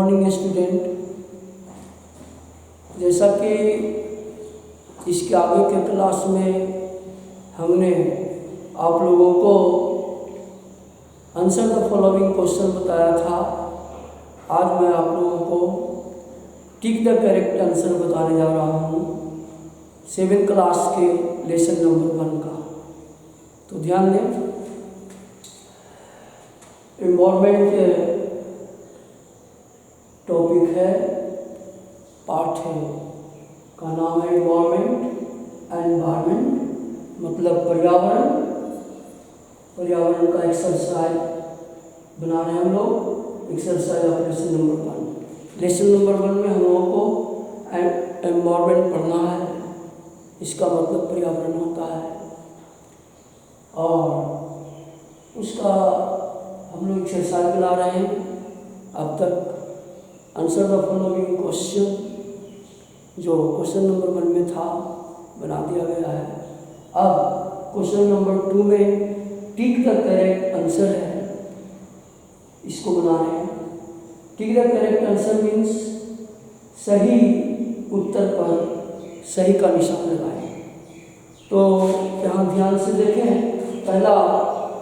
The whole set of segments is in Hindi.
मॉर्निंग स्टूडेंट, जैसा कि इसके आगे के क्लास में हमने आप लोगों को आंसर द फॉलोइंग क्वेश्चन बताया था, आज मैं आप लोगों को टिक द करेक्ट आंसर बताने जा रहा हूँ 7th क्लास के लेसन नंबर 1 का। तो ध्यान दें, एनवायरनमेंट टॉपिक है, पार्ट है का नाम है एनवायरनमेंट मतलब पर्यावरण। पर्यावरण का एक्सरसाइज बना रहे हैं हम लोग, exercise of lesson number 1। Lesson number 1 में हम लोगों को एनवायरनमेंट पढ़ना है, इसका मतलब पर्यावरण होता है, और उसका हम लोग एक्सरसाइज बना रहे हैं। अब तक आंसर द फॉलोइंग क्वेश्चन जो क्वेश्चन नंबर 1 में था बना दिया गया है। अब क्वेश्चन नंबर 2 में टिक द करेक्ट आंसर है, इसको बना रहे हैं। Tick the correct answer means सही उत्तर पर सही का निशान लगाएं। तो यहाँ ध्यान से देखें, पहला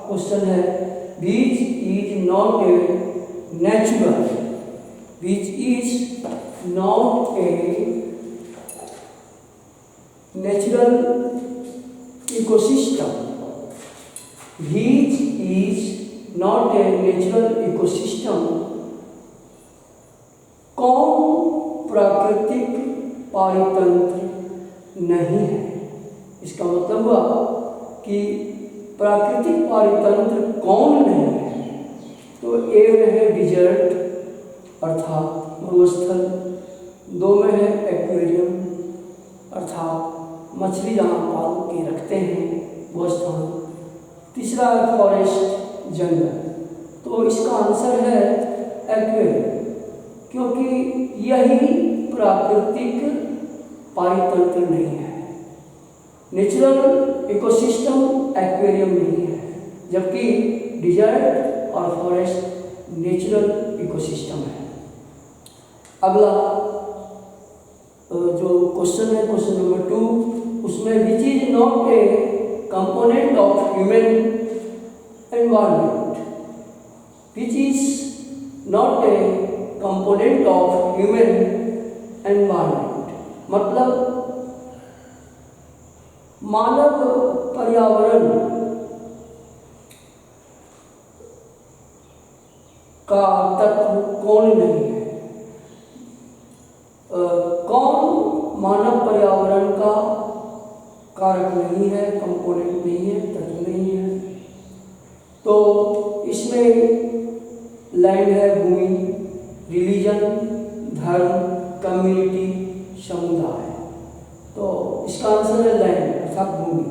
क्वेश्चन है beach is not a natural, which is not a natural ecosystem, which is not a natural ecosystem। कौन प्राकृतिक पारितंत्र नहीं है। इसका मतलब हुआ कि प्राकृतिक पारितंत्र कौन नहीं है। तो ए में है डिजर्ट अर्थात मरुस्थल, 2 में है एक्वेरियम अर्थात मछली जहाँ पाल के रखते हैं वो स्थान, तीसरा है फॉरेस्ट जंगल। तो इसका आंसर है एक्वेरियम, क्योंकि यही प्राकृतिक पारितंत्र नहीं है। नेचुरल इकोसिस्टम एक्वेरियम नहीं है, जबकि डिजर्ट और फॉरेस्ट नेचुरल इकोसिस्टम है। अगला जो क्वेश्चन है क्वेश्चन नंबर 2, उसमें which is not A component of human environment, which is not A component of human environment मतलब मानव पर्यावरण का तत्व कौन नहीं है। कौन मानव पर्यावरण का कारक नहीं है, कंपोनेंट नहीं है, तत्व नहीं है। तो इसमें लैंड है, भूमि, रिलीजन धर्म, कम्युनिटी, समुदाय। तो इसका आंसर है लैंड अर्थात भूमि।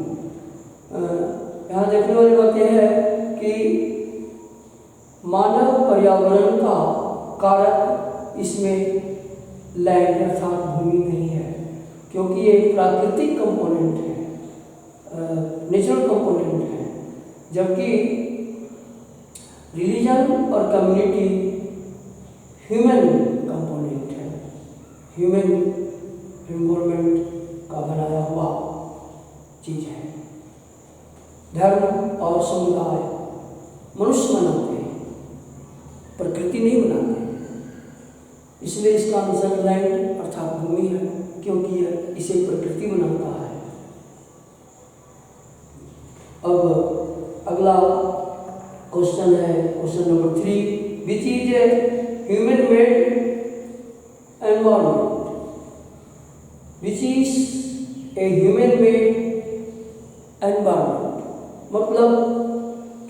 यहाँ देखने वाली बात यह है कि मानव पर्यावरण का कारक इसमें लैंड अर्थात भूमि नहीं है, क्योंकि ये प्राकृतिक कंपोनेंट है, नेचुरल कंपोनेंट है, जबकि रिलीजन और कम्युनिटी ह्यूमन कंपोनेंट है, ह्यूमन एनवायरनमेंट का बनाया हुआ चीज है। धर्म और समुदाय मनुष्य बनाते हैं, प्रकृति नहीं बनाते, इसलिए इसका आंसर लैंड अर्थात भूमि है, क्योंकि इसे प्रकृति बनाता है। अब अगला क्वेश्चन है question number 3, which is a human made environment, which is a human made environment मतलब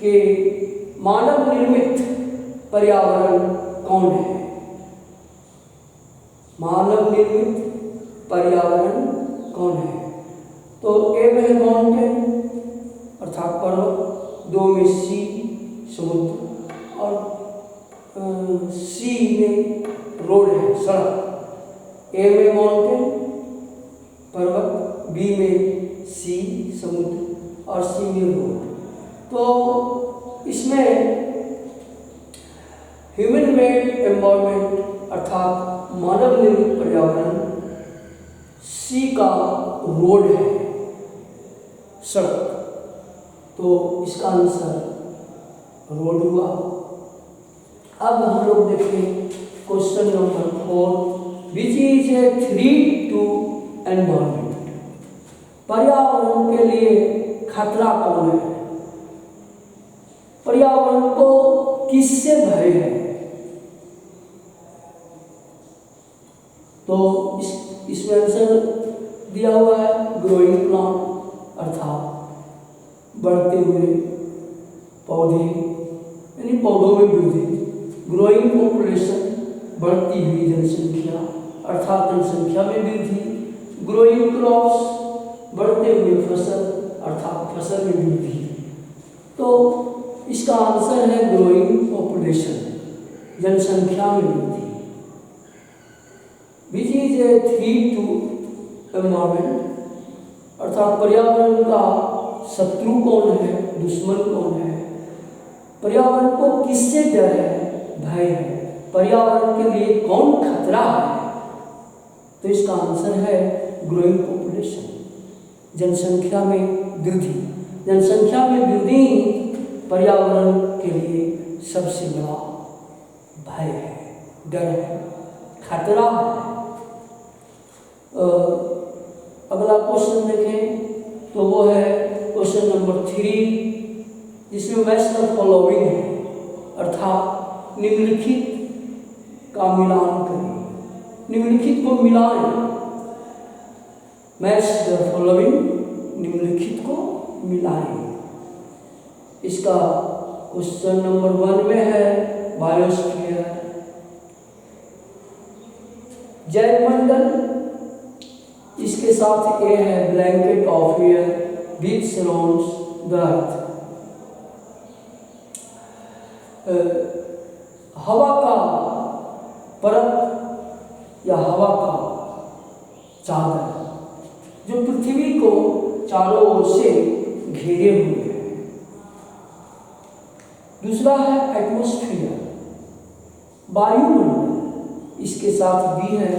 कि मानव निर्मित पर्यावरण कौन है। मानव निर्मित पर्यावरण कौन है। तो ए में है माउंटेन अर्थात पर्वत, 2 में सी समुद्र, और सी में रोड है सड़क। ए में माउंटेन पर्वत, बी में सी समुद्र और सी में रोड। तो इसमें ह्यूमन मेड एनवायरनमेंट अर्थात मानव निर्मित पर्यावरण, सी का रोड है, सड़क, तो इसका आंसर रोड हुआ। अब हम लोग देखें question number 4, which is a threat to environment. पर्यावरण के लिए खतरा कौन है? पर्यावरण को किससे भय है? तो इसमें आंसर दिया हुआ है ग्रोइंग प्लांट, अर्थात बढ़ते हुए पौधे, यानी पौधों में वृद्धि। ग्रोइंग पॉपुलेशन, बढ़ती हुई जनसंख्या, अर्थात जनसंख्या में वृद्धि। ग्रोइंग क्रॉप्स, बढ़ते हुए फसल, अर्थात फसल में वृद्धि। तो इसका आंसर है ग्रोइंग पॉपुलेशन, जनसंख्या में वृद्धि। Which is a threat to environment, अर्थात पर्यावरण का शत्रु कौन है, दुश्मन कौन है? पर्यावरण को किससे डर है, भय है? पर्यावरण के लिए कौन खतरा है? तो इसका आंसर है ग्रोइंग पॉपुलेशन, जनसंख्या में वृद्धि। जनसंख्या में वृद्धि पर्यावरण के लिए सबसे बड़ा भय है, डर है, खतरा है। अगला क्वेश्चन देखें तो वो है क्वेश्चन नंबर 3, जिसमें मैच द फॉलोइंग है, अर्थात निम्नलिखित का मिलान करें, निम्नलिखित को मिलाएं। मैच द फॉलोइंग, निम्नलिखित को मिलाएं। इसका क्वेश्चन नंबर 1 में है बायोस्फीयर, जैवमंडल। इसके साथ ए है blanket of air which surrounds the earth. हवा का परत या हवा का चादर जो पृथ्वी को चारों ओर से घेरे हुए है। दूसरा है एटमॉस्फेयर, वायुमंडल। इसके साथ भी है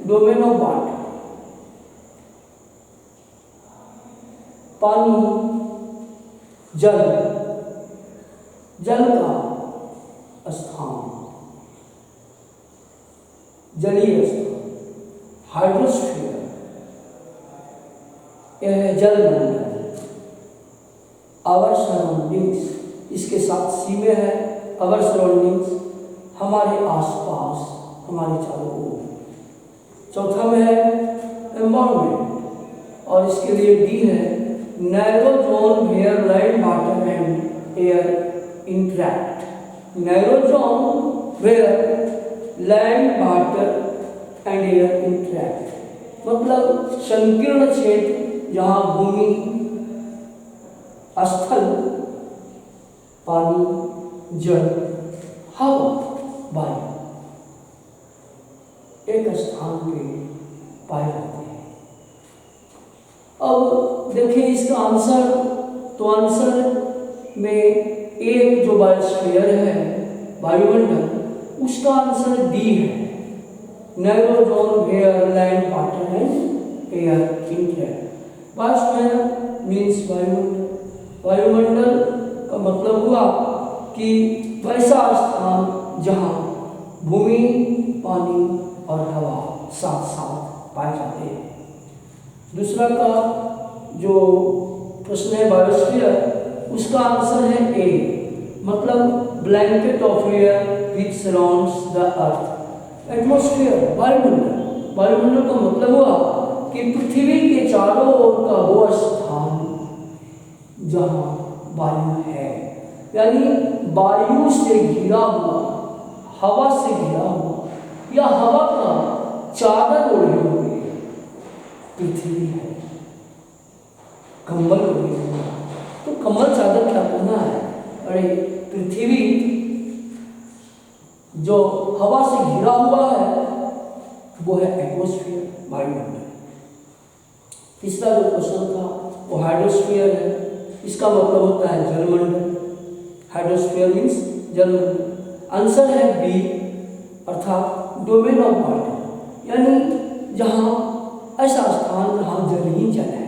डोमेन ऑफ वाटर, पानी, जल, जल का स्थान, जलीय स्थान। हाइड्रोस्फीयर, यह है जलमंडल। आवर सराउंडिंग्स, इसके साथ सी में है आवर सराउंडिंग्स, हमारे आसपास, हमारे चारों ओर। चौथा में है एनवायरनमेंट, और इसके लिए डी है narrow zone where land water and air interact. Narrow zone where land water and air interact, मतलब संकीर्ण क्षेत्र जहाँ भूमि, स्थल, पानी, जल, हवा, वायु एक स्थान पे पाए जाते हैं। अब देखिए इसका आंसर, तो आंसर में एक जो बायोस्फीयर है, वायुमंडल, उसका आंसर डी है narrow zone where land water and air interact. Biosphere means वायुमंडल। वायुमंडल का मतलब हुआ कि वैसा स्थान जहाँ भूमि, पानी और हवा साथ साथ पाए जाते हैं। दूसरा का जो प्रश्न है बायोस्फीयर, उसका आंसर है ए, मतलब blanket of air which surrounds the earth. Atmosphere, वायुमंडल। वायुमंडल का मतलब हुआ कि पृथ्वी के चारों ओर का वो स्थान जहाँ वायु है, यानी वायु से घिरा हुआ, हवा से घिरा हुआ, या हवा का चादर ओढ़े हुए पृथ्वी है, कंबल ओढ़े हुए। तो कंबल चादर क्या कहना है? अरे पृथ्वी जो हवा से घिरा हुआ है वो है एटमॉस्फेयर, वायुमंडल। तीसरा जो क्वेश्चन था वो हाइड्रोस्फीयर है। इसका मतलब होता है जलमंडल। हाइड्रोस्फीयर मीन्स जलमंडल। आंसर है बी, अर्थात डोमेन ऑफ वाटर, यानी जहाँ ऐसा स्थान जहाँ जल ही जल है,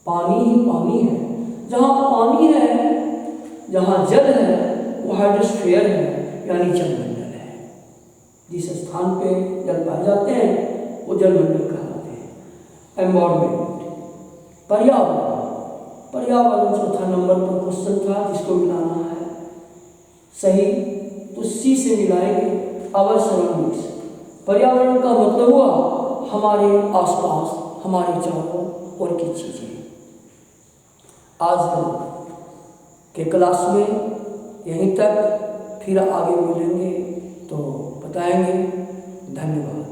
पानी ही पानी है। जहाँ पानी है, जहाँ जल है, वो हाइड्रोस्फीयर है, यानी जलमंडल है। जिस स्थान पे जल पाए जाते हैं वो जलमंडल कहलाते हैं। एनवायरमेंट, पर्यावरण। पर्यावरण चौथा नंबर पर क्वेश्चन था, जिसको मिलाना है सही, तो सी से मिलाएंगे। आवर सराउंडिंग्स, पर्यावरण का मतलब हुआ हमारे आसपास, हमारे चारों ओर की चीज़ें। आज हम के क्लास में यहीं तक, फिर आगे मिलेंगे तो बताएंगे। धन्यवाद।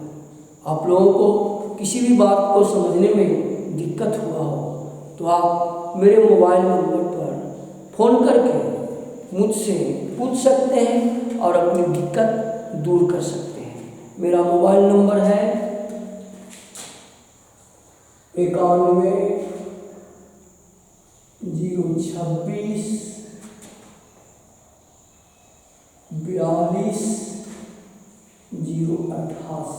आप लोगों को किसी भी बात को समझने में दिक्कत हुआ हो तो आप मेरे मोबाइल नंबर पर फ़ोन करके मुझसे पूछ सकते हैं और अपनी दिक्कत दूर कर सकते हैं। मेरा मोबाइल नंबर है 91 026 42 088।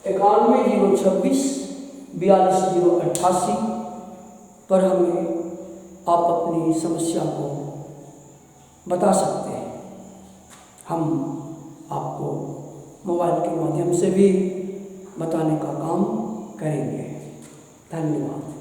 91 026 42 088 पर हमें आप अपनी समस्या को बता सकते हैं। हम आपको मोबाइल के माध्यम से भी बताने का काम करेंगे। धन्यवाद।